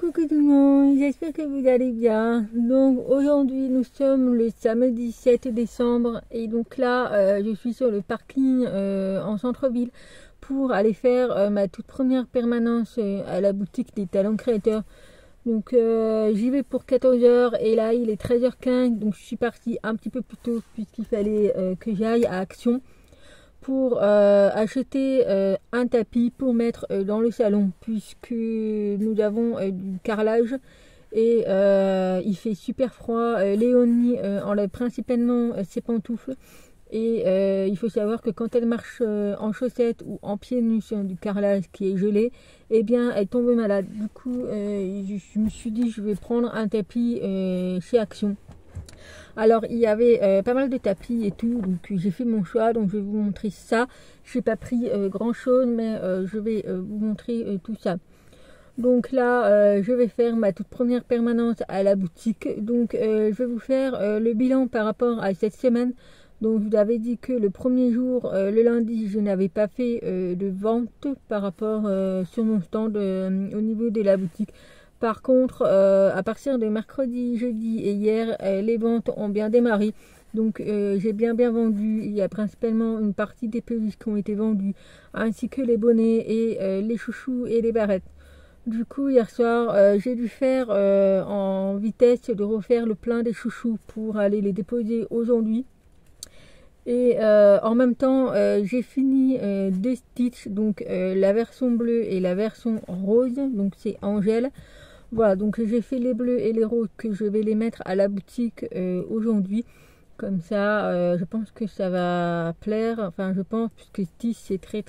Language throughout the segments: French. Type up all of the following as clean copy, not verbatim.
Coucou tout le monde, j'espère que vous allez bien. Donc aujourd'hui nous sommes le samedi 7 décembre et donc là je suis sur le parking en centre-ville pour aller faire ma toute première permanence à la boutique des talents créateurs. Donc j'y vais pour 14h et là il est 13h15, donc je suis partie un petit peu plus tôt puisqu'il fallait que j'aille à Action pour acheter un tapis pour mettre dans le salon puisque nous avons du carrelage et il fait super froid. Léonie enlève principalement ses pantoufles et il faut savoir que quand elle marche en chaussettes ou en pieds nus sur du carrelage qui est gelé, eh bien elle tombe malade. Du coup je me suis dit je vais prendre un tapis chez Action. Alors il y avait pas mal de tapis et tout, donc j'ai fait mon choix, donc je vais vous montrer ça. Je n'ai pas pris grand chose, mais je vais vous montrer tout ça. Donc là je vais faire ma toute première permanence à la boutique. Donc je vais vous faire le bilan par rapport à cette semaine. Donc je vous avais dit que le premier jour, le lundi, je n'avais pas fait de vente par rapport sur mon stand au niveau de la boutique. Par contre, à partir de mercredi, jeudi et hier, les ventes ont bien démarré. Donc j'ai bien vendu. Il y a principalement une partie des peluches qui ont été vendues, ainsi que les bonnets et les chouchous et les barrettes. Du coup, hier soir, j'ai dû faire en vitesse de refaire le plein des chouchous pour aller les déposer aujourd'hui. Et en même temps, j'ai fini deux Stitch, donc la version bleue et la version rose, donc c'est Angèle. Voilà, donc j'ai fait les bleus et les roses que je vais les mettre à la boutique aujourd'hui. Comme ça, je pense que ça va plaire. Enfin, je pense, puisque Stitch c'est très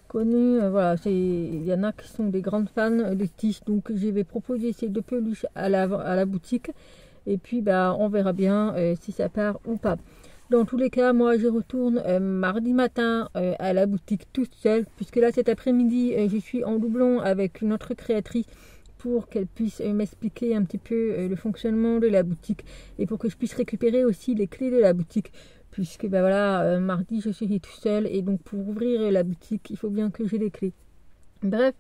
connu. Voilà, il y en a qui sont des grandes fans de Stitch. Donc je vais proposer ces deux peluches à la boutique. Et puis, bah, on verra bien si ça part ou pas. Dans tous les cas, moi je retourne mardi matin à la boutique toute seule. Puisque là, cet après-midi, je suis en doublon avec une autre créatrice, pour qu'elle puisse m'expliquer un petit peu le fonctionnement de la boutique et pour que je puisse récupérer aussi les clés de la boutique, puisque bah voilà, mardi je suis tout seul et donc pour ouvrir la boutique il faut bien que j'ai les clés. Bref,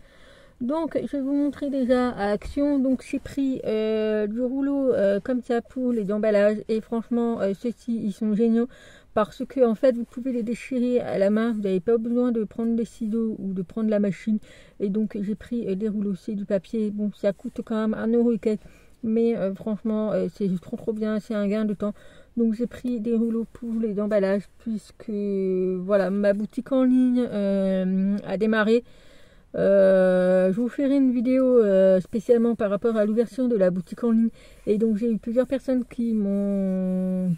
donc je vais vous montrer déjà à Action. Donc j'ai pris du rouleau comme ça pour les emballages et franchement ceux-ci ils sont géniaux parce que en fait vous pouvez les déchirer à la main, vous n'avez pas besoin de prendre des ciseaux ou de prendre la machine. Et donc j'ai pris des rouleaux, c'est du papier, bon ça coûte quand même 1 € et quelques, mais franchement c'est trop bien, c'est un gain de temps. Donc j'ai pris des rouleaux pour les emballages puisque voilà, ma boutique en ligne a démarré. Je vous ferai une vidéo spécialement par rapport à l'ouverture de la boutique en ligne. Et donc j'ai eu plusieurs personnes qui ont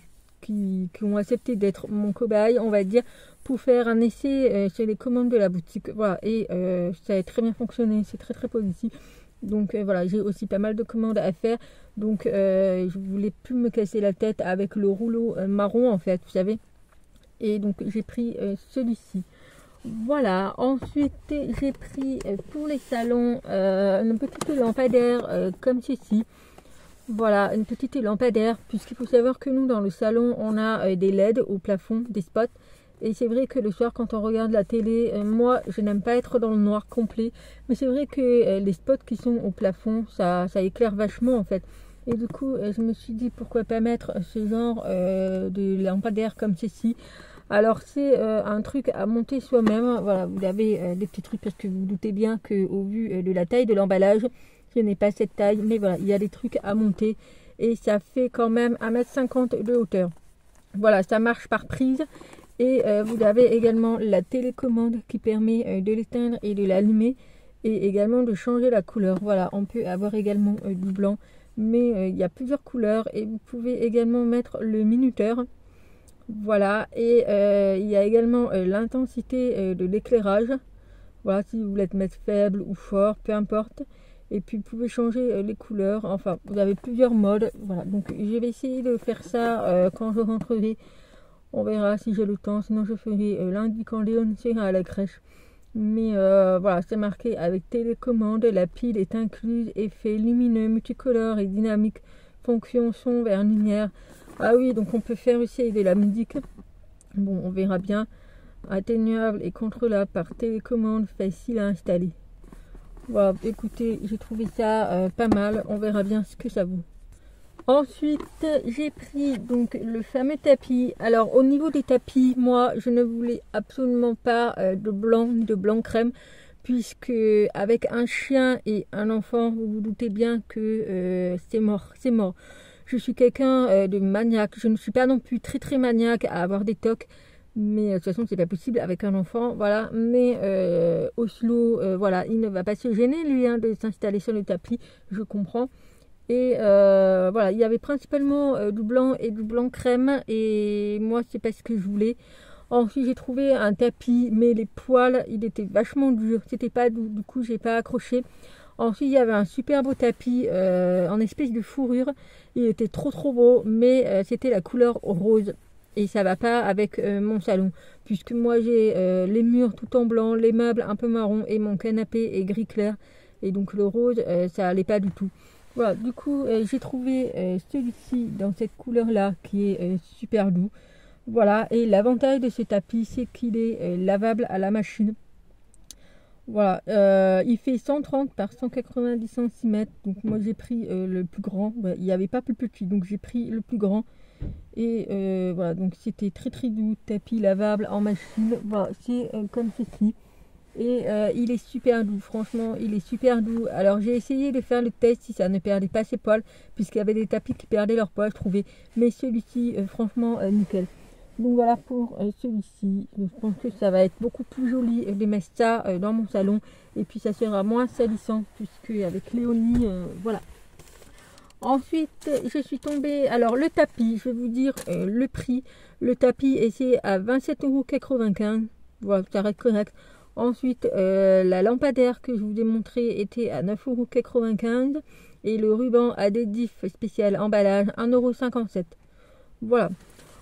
accepté d'être mon cobaye, on va dire, pour faire un essai sur les commandes de la boutique. Voilà, et ça a très bien fonctionné, c'est très positif. Donc voilà, j'ai aussi pas mal de commandes à faire. Donc je voulais plus me casser la tête avec le rouleau marron en fait, vous savez. Et donc j'ai pris celui-ci. Voilà, ensuite j'ai pris pour les salons une petite lampadaire comme ceci. Voilà, une petite lampadaire, puisqu'il faut savoir que nous dans le salon on a des LED au plafond, des spots. Et c'est vrai que le soir quand on regarde la télé, moi je n'aime pas être dans le noir complet. Mais c'est vrai que les spots qui sont au plafond, ça éclaire vachement en fait. Et du coup je me suis dit pourquoi pas mettre ce genre de lampadaire comme ceci. Alors c'est un truc à monter soi-même. Voilà, vous avez des petits trucs parce que vous vous doutez bien qu'au vu de la taille de l'emballage, je n'ai pas cette taille. Mais voilà, il y a des trucs à monter et ça fait quand même 1,50 m de hauteur. Voilà, ça marche par prise. Et vous avez également la télécommande qui permet de l'éteindre et de l'allumer. Et également de changer la couleur. Voilà, on peut avoir également du blanc. Mais il y a plusieurs couleurs. Et vous pouvez également mettre le minuteur. Voilà, et il y a également l'intensité de l'éclairage. Voilà, si vous voulez mettre faible ou fort, peu importe. Et puis vous pouvez changer les couleurs. Enfin, vous avez plusieurs modes. Voilà, donc je vais essayer de faire ça quand je rentrerai. On verra si j'ai le temps. Sinon, je ferai lundi quand Léon sera à la crèche. Mais voilà, c'est marqué avec télécommande. La pile est incluse. Effet lumineux, multicolore et dynamique. Fonction son, vers lumière. Ah oui, donc on peut faire aussi de la musique. Bon, on verra bien. Atténuable et contrôlable par télécommande, facile à installer. Voilà, écoutez, j'ai trouvé ça pas mal. On verra bien ce que ça vaut. Ensuite, j'ai pris donc le fameux tapis. Alors, au niveau des tapis, moi, je ne voulais absolument pas de blanc ni de blanc crème, puisque avec un chien et un enfant, vous vous doutez bien que c'est mort, c'est mort. Je suis quelqu'un de maniaque. Je ne suis pas non plus très maniaque à avoir des tocs, mais de toute façon, c'est pas possible avec un enfant, voilà. Mais Oslo, voilà, il ne va pas se gêner lui hein, de s'installer sur le tapis, je comprends. Et voilà, il y avait principalement du blanc et du blanc crème. Et moi, c'est pas ce que je voulais. Ensuite, j'ai trouvé un tapis, mais les poils, il était vachement dur. C'était pas doux, du coup, j'ai pas accroché. Ensuite, il y avait un super beau tapis en espèce de fourrure. Il était trop beau, mais c'était la couleur rose. Et ça va pas avec mon salon. Puisque moi, j'ai les murs tout en blanc, les meubles un peu marron et mon canapé est gris clair. Et donc, le rose, ça allait pas du tout. Voilà, du coup, j'ai trouvé celui-ci dans cette couleur-là qui est super doux. Voilà, et l'avantage de ce tapis, c'est qu'il est lavable à la machine. Voilà, il fait 130 par 190 cm. Donc moi j'ai pris le plus grand. Ouais, il n'y avait pas plus petit, donc j'ai pris le plus grand. Et voilà, donc c'était très doux, tapis lavable en machine. Voilà, c'est comme ceci. Et il est super doux, franchement, il est super doux. Alors j'ai essayé de faire le test si ça ne perdait pas ses poils, puisqu'il y avait des tapis qui perdaient leurs poils, je trouvais. Mais celui-ci, franchement, nickel. Donc voilà pour celui-ci. Je pense que ça va être beaucoup plus joli de mettre ça dans mon salon. Et puis ça sera moins salissant, puisque avec Léonie, voilà. Ensuite, je suis tombée. Alors le tapis, je vais vous dire le prix. Le tapis, c'est à 27,95 €. Voilà, ça reste correct. Ensuite, la lampadaire que je vous ai montré était à 9,95 € et le ruban adhésif spécial emballage 1,57 €. Voilà.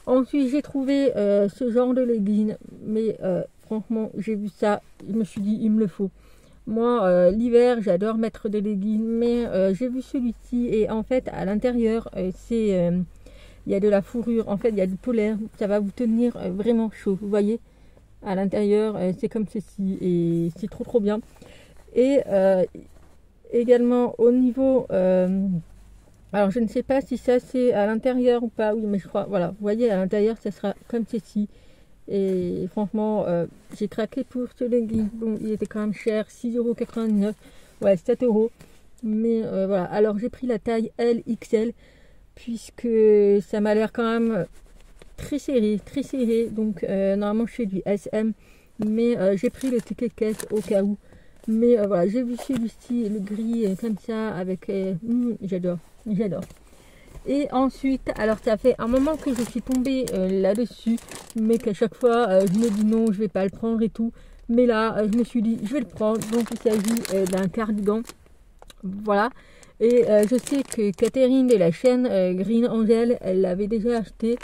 Ensuite, j'ai trouvé ce genre de leggings, mais franchement, j'ai vu ça, je me suis dit, il me le faut. Moi, l'hiver, j'adore mettre des leggings, mais j'ai vu celui-ci et en fait, à l'intérieur, il y a de la fourrure, en fait, il y a du polaire, ça va vous tenir vraiment chaud, vous voyez. À l'intérieur, c'est comme ceci et c'est trop bien. Et également au niveau, alors je ne sais pas si ça c'est à l'intérieur ou pas, oui, mais je crois, voilà, vous voyez, à l'intérieur, ça sera comme ceci. Et franchement, j'ai craqué pour ce legging. Bon, il était quand même cher, 6,99 €, ouais, 7 €. Mais voilà, alors j'ai pris la taille LXL, puisque ça m'a l'air quand même très serré, donc normalement je fais du SM, mais j'ai pris le ticket caisse au cas où. Mais voilà, j'ai vu celui-ci, le gris comme ça, avec j'adore. Et ensuite, alors ça fait un moment que je suis tombée là-dessus, mais qu'à chaque fois je me dis non, je vais pas le prendre et tout. Mais là, je me suis dit, je vais le prendre. Donc il s'agit d'un cardigan, voilà. Et je sais que Catherine de la chaîne Green Angel, elle l'avait déjà acheté.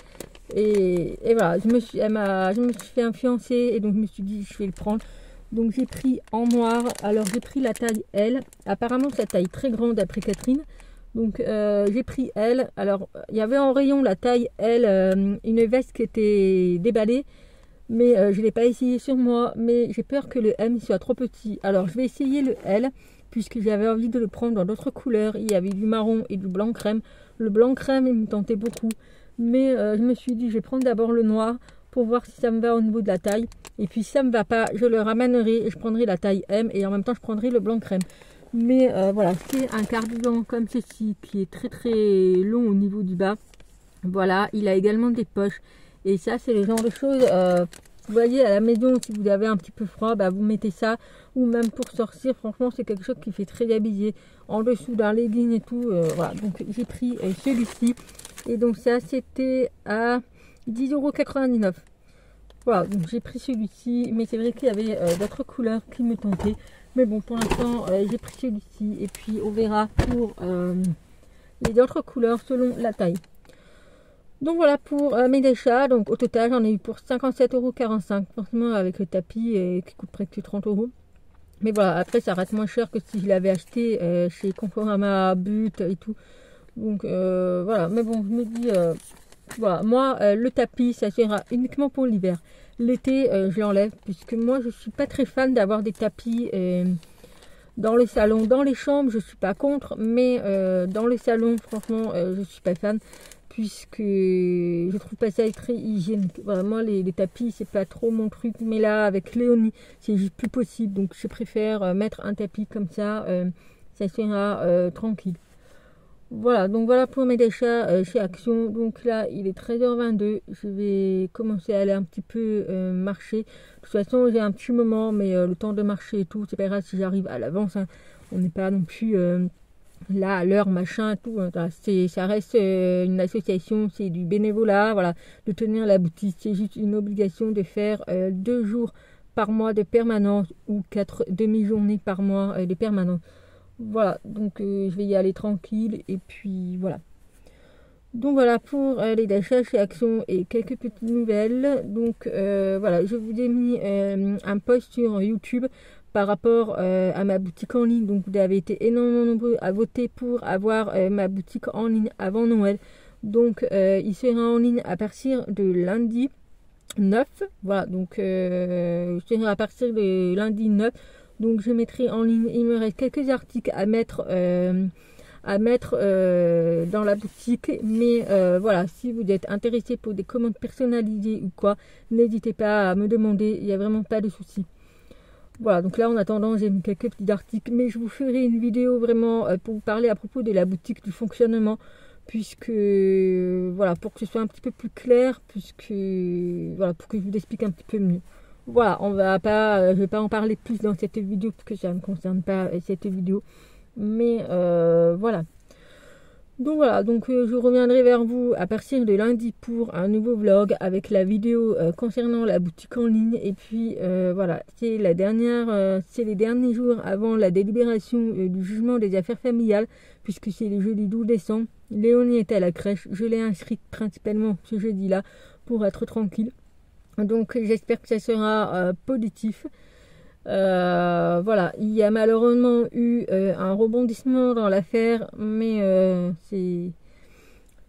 Et voilà, je me suis fait influencer et donc je me suis dit je vais le prendre. Donc j'ai pris en noir. Alors j'ai pris la taille L. Apparemment sa taille très grande d'après Catherine. Donc j'ai pris L. Alors il y avait en rayon la taille L, une veste qui était déballée. Mais je ne l'ai pas essayé sur moi. Mais j'ai peur que le M soit trop petit. Alors je vais essayer le L, puisque j'avais envie de le prendre dans d'autres couleurs. Il y avait du marron et du blanc crème. Le blanc crème il me tentait beaucoup. Mais je me suis dit, je vais prendre d'abord le noir pour voir si ça me va au niveau de la taille. Et puis si ça ne me va pas, je le ramènerai et je prendrai la taille M. Et en même temps, je prendrai le blanc crème. Mais voilà, c'est un cardigan comme ceci qui est très long au niveau du bas. Voilà, il a également des poches. Et ça, c'est le genre de choses, vous voyez, à la maison, si vous avez un petit peu froid, bah, vous mettez ça. Ou même pour sortir, franchement, c'est quelque chose qui fait très habillé. En dessous d'un legging et tout. Voilà, donc j'ai pris celui-ci. Et donc ça, c'était à 10,99 €. Voilà, donc j'ai pris celui-ci. Mais c'est vrai qu'il y avait d'autres couleurs qui me tentaient. Mais bon, pour l'instant, j'ai pris celui-ci. Et puis, on verra pour les autres couleurs selon la taille. Donc voilà pour mes achats. Donc au total, j'en ai eu pour 57,45 €. Forcément, avec le tapis qui coûte presque 30 €. Mais voilà, après, ça reste moins cher que si je l'avais acheté chez Conforama, But et tout. Donc voilà, mais bon, je me dis, voilà, moi, le tapis, ça sera uniquement pour l'hiver. L'été, je l'enlève, puisque moi, je suis pas très fan d'avoir des tapis Dans le salon, dans les chambres, je suis pas contre, mais dans le salon, franchement, je suis pas fan, puisque je trouve pas ça très hygiénique. Vraiment, les tapis, c'est pas trop mon truc, mais là, avec Léonie, c'est juste plus possible, donc je préfère mettre un tapis comme ça sera tranquille. Voilà, donc voilà pour mes achats chez Action. Donc là, il est 13h22. Je vais commencer à aller un petit peu marcher. De toute façon, j'ai un petit moment, mais le temps de marcher et tout, c'est pas grave si j'arrive à l'avance. Hein. On n'est pas non plus là à l'heure, machin, et tout. Hein. Ça reste une association, c'est du bénévolat. Voilà, de tenir la boutique, c'est juste une obligation de faire 2 jours par mois de permanence ou 4 demi-journées par mois de permanence. Voilà, donc je vais y aller tranquille et puis voilà. Donc voilà pour les achats chez Action et quelques petites nouvelles. Donc voilà, je vous ai mis un post sur YouTube par rapport à ma boutique en ligne. Donc vous avez été énormément nombreux à voter pour avoir ma boutique en ligne avant Noël. Donc il sera en ligne à partir de lundi 9. Voilà, donc il sera à partir de lundi 9. Donc je mettrai en ligne, il me reste quelques articles à mettre dans la boutique. Mais voilà, si vous êtes intéressé pour des commandes personnalisées ou quoi, n'hésitez pas à me demander, il n'y a vraiment pas de souci. Voilà, donc là en attendant j'ai mis quelques petits articles, mais je vous ferai une vidéo vraiment pour vous parler à propos de la boutique, du fonctionnement, puisque voilà, pour que ce soit un petit peu plus clair, puisque voilà, pour que je vous explique un petit peu mieux. Voilà, je vais pas en parler plus dans cette vidéo parce que ça ne concerne pas cette vidéo. Mais voilà. Donc voilà, donc je reviendrai vers vous à partir de lundi pour un nouveau vlog avec la vidéo concernant la boutique en ligne. Et puis voilà, c'est les derniers jours avant la délibération du jugement des affaires familiales, puisque c'est le jeudi 12 décembre. Léonie est à la crèche, je l'ai inscrite principalement ce jeudi-là pour être tranquille. Donc j'espère que ça sera positif. Voilà, il y a malheureusement eu un rebondissement dans l'affaire, mais c'est...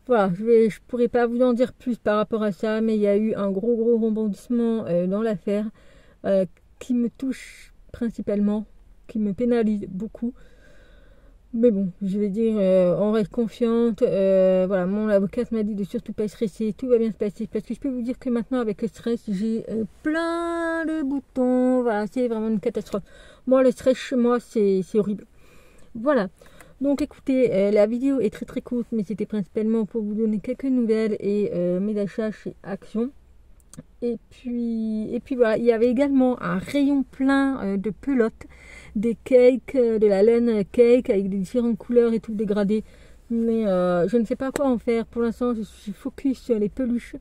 Voilà, je pourrais pas vous en dire plus par rapport à ça, mais il y a eu un gros rebondissement dans l'affaire qui me touche principalement, qui me pénalise beaucoup. Mais bon, je vais dire, on reste confiante. Voilà, mon avocate m'a dit de surtout pas stresser, tout va bien se passer. Parce que je peux vous dire que maintenant, avec le stress, j'ai plein de boutons. Voilà, c'est vraiment une catastrophe. Moi, le stress chez moi, c'est horrible. Voilà. Donc écoutez, la vidéo est très courte, mais c'était principalement pour vous donner quelques nouvelles et mes achats chez Action. Et puis voilà, il y avait également un rayon plein de pelotes, des cakes, de la laine cake avec des différentes couleurs et tout dégradé. Mais je ne sais pas quoi en faire. Pour l'instant, je suis focus sur les peluches.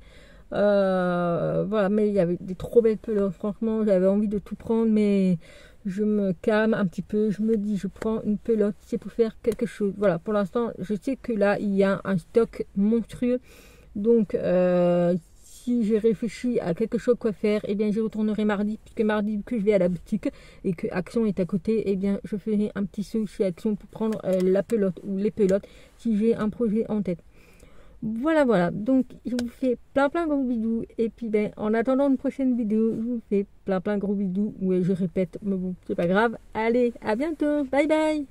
Voilà, mais il y avait des trop belles pelotes. Franchement, j'avais envie de tout prendre, mais je me calme un petit peu. Je me dis, je prends une pelote, c'est pour faire quelque chose. Voilà, pour l'instant, je sais que là, il y a un stock monstrueux. Donc, si j'ai réfléchi à quelque chose quoi faire, eh bien je retournerai mardi, puisque mardi que je vais à la boutique et que Action est à côté, eh bien je ferai un petit saut chez Action pour prendre la pelote ou les pelotes si j'ai un projet en tête. Voilà, donc je vous fais plein gros bisous, et puis ben en attendant une prochaine vidéo, je vous fais plein gros bisous. Ouais, je répète, mais bon, c'est pas grave. Allez, à bientôt, bye bye.